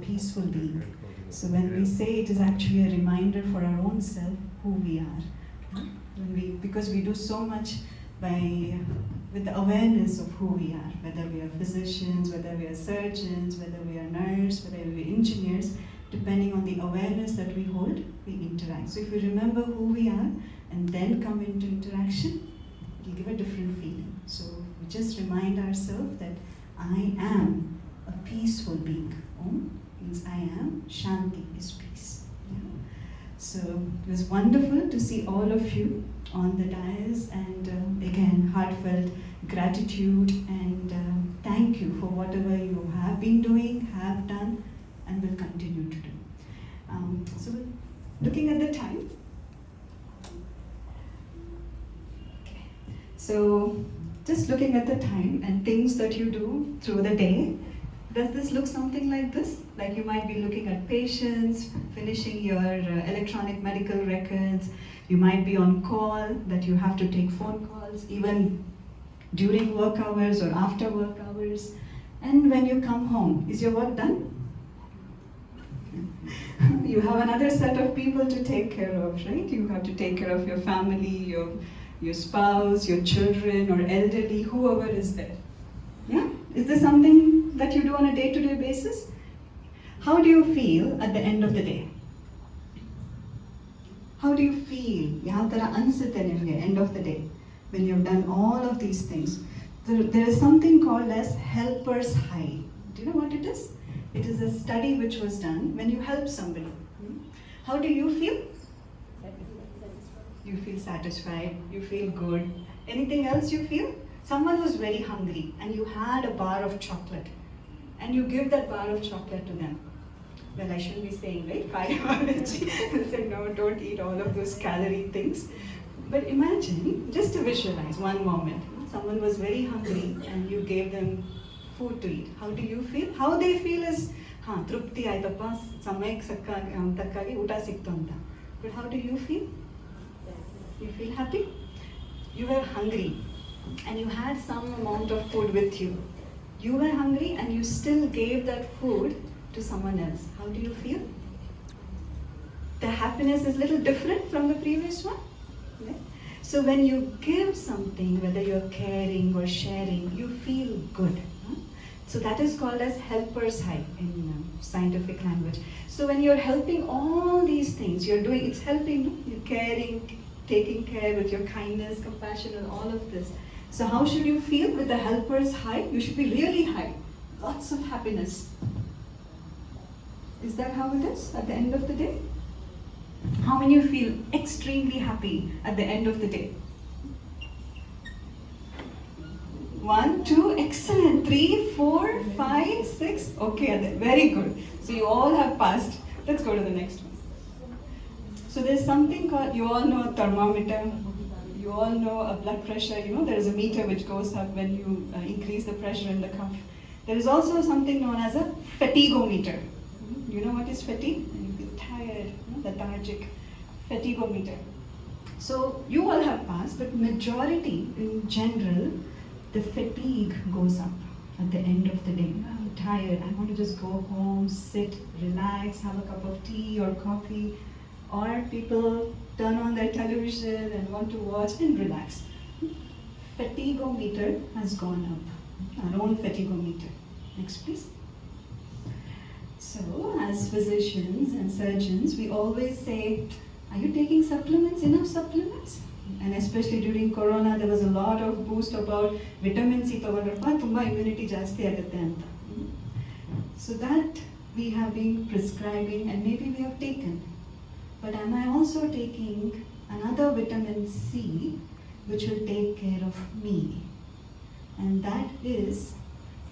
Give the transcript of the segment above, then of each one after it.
peaceful being. So when we say it is actually a reminder for our own self who we are. Because we do so much with the awareness of who we are, whether we are physicians, whether we are surgeons, whether we are nurses, whether we are engineers, depending on the awareness that we hold, we interact. So if we remember who we are and then come into interaction, it will give a different feeling. So we just remind ourselves that I am a peaceful being. Om means I am, Shanti is peace. Yeah. So it was wonderful to see all of you on the dais, and again, heartfelt gratitude and thank you for whatever you have been doing, have done, and will continue to do. So looking at the time, okay. So just looking at the time and things that you do through the day, does this look something like this? Like you might be looking at patients, finishing your electronic medical records, you might be on call, that you have to take phone calls, even during work hours or after work hours. And when you come home, is your work done? You have another set of people to take care of, right? You have to take care of your family, your spouse, your children, or elderly, whoever is there. Yeah? Is this something that you do on a day-to-day basis? How do you feel at the end of the day? How do you feel? ಯಾವ ತರ ಅನ್ಸುತ್ತೆ ನಿಮಗೆ end of the day when you've done all of these things? There is something called as helper's high. Do you know what it is? It is a study which was done when you help somebody. How do you feel? You feel satisfied, you feel good. Anything else you feel? Someone was very hungry and you had a bar of chocolate and you give that bar of chocolate to them. Well, I shouldn't be saying, right? Cardiology said, no, don't eat all of those calorie things. But imagine, just to visualize one moment, someone was very hungry and you gave them food to eat. How do you feel? How they feel is, trupti aitappa, samayik takkagi uta siktu anta. But how do you feel? You feel happy? You were hungry and you had some amount of food with you. You were hungry and you still gave that food to someone else. How do you feel? The happiness is a little different from the previous one. Right? So when you give something, whether you're caring or sharing, you feel good. So that is called as helper's high in scientific language. So when you're helping all these things, it's helping, you're caring, taking care with your kindness, compassion, and all of this. So how should you feel with the helper's high? You should be really high. Lots of happiness. Is that how it is at the end of the day? How many of you feel extremely happy at the end of the day? 1, 2, excellent. 3, 4, 5, 6. Okay, very good. So you all have passed. Let's go to the next one. So there's something called, you all know a thermometer. You all know a blood pressure. There is a meter which goes up when you increase the pressure in the cuff. There is also something known as a fatigometer. You know what is fatigue? When you feel tired, lethargic, fatigometer. So you all have passed, but majority in general, the fatigue goes up at the end of the day. I'm tired, I want to just go home, sit, relax, have a cup of tea or coffee, or people turn on their television and want to watch and relax. Fatigometer has gone up, our own fatigometer. Next please. So, as physicians and surgeons, we always say, are you taking supplements, enough supplements? And especially during Corona, there was a lot of boost about vitamin C, tumba immunity jasti agutte anta. So that we have been prescribing and maybe we have taken. But am I also taking another vitamin C which will take care of me? And that is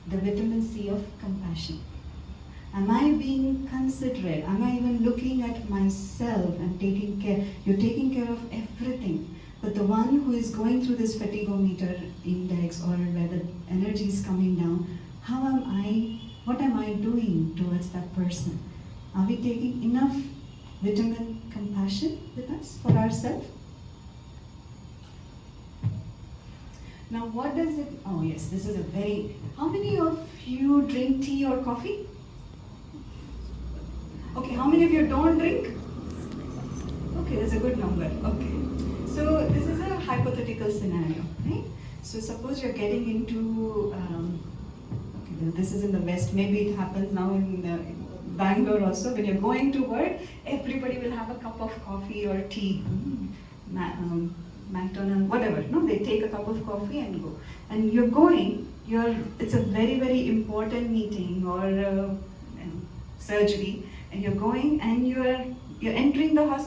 the vitamin C of compassion. Am I being considerate? Am I even looking at myself and taking care? You're taking care of everything. But the one who is going through this fatigometer index or where the energy is coming down, what am I doing towards that person? Are we taking enough vitamin compassion with us for ourselves? Now what does it, oh yes, this is how many of you drink tea or coffee? Okay, how many of you don't drink? Okay, that's a good number. Okay. So this is a hypothetical scenario, right? So suppose you're getting into, okay, well, this is in the West, maybe it happens now in Bangalore also. When you're going to work, everybody will have a cup of coffee or tea. McDonald's, whatever, no? They take a cup of coffee and go. And you're going, it's a very, very important meeting or surgery, and you're going and you're entering the hospital.